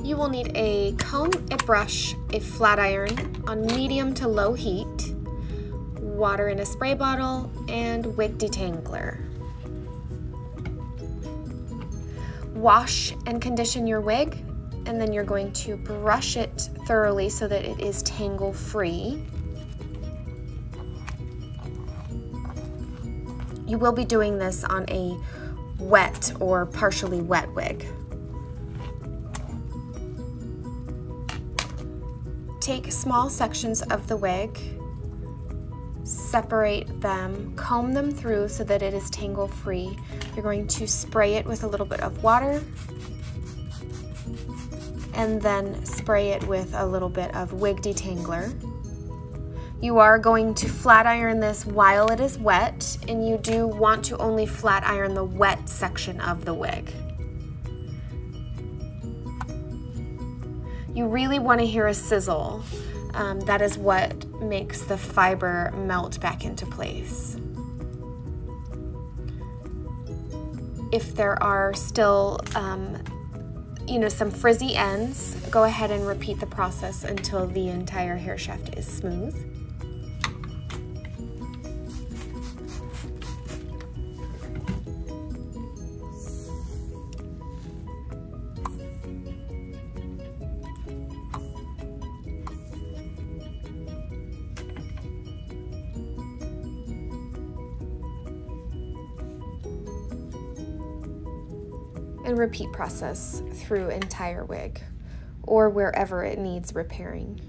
You will need a comb, a brush, a flat iron on medium to low heat, water in a spray bottle, and wig detangler. Wash and condition your wig, and then you're going to brush it thoroughly so that it is tangle free. You will be doing this on a wet or partially wet wig. Take small sections of the wig, separate them, comb them through so that it is tangle free. You're going to spray it with a little bit of water and then spray it with a little bit of wig detangler. You are going to flat iron this while it is wet, and you do want to only flat iron the wet section of the wig. You really want to hear a sizzle. That is what makes the fiber melt back into place. If there are still some frizzy ends, go ahead and repeat the process until the entire hair shaft is smooth. And repeat process through entire wig or wherever it needs repairing.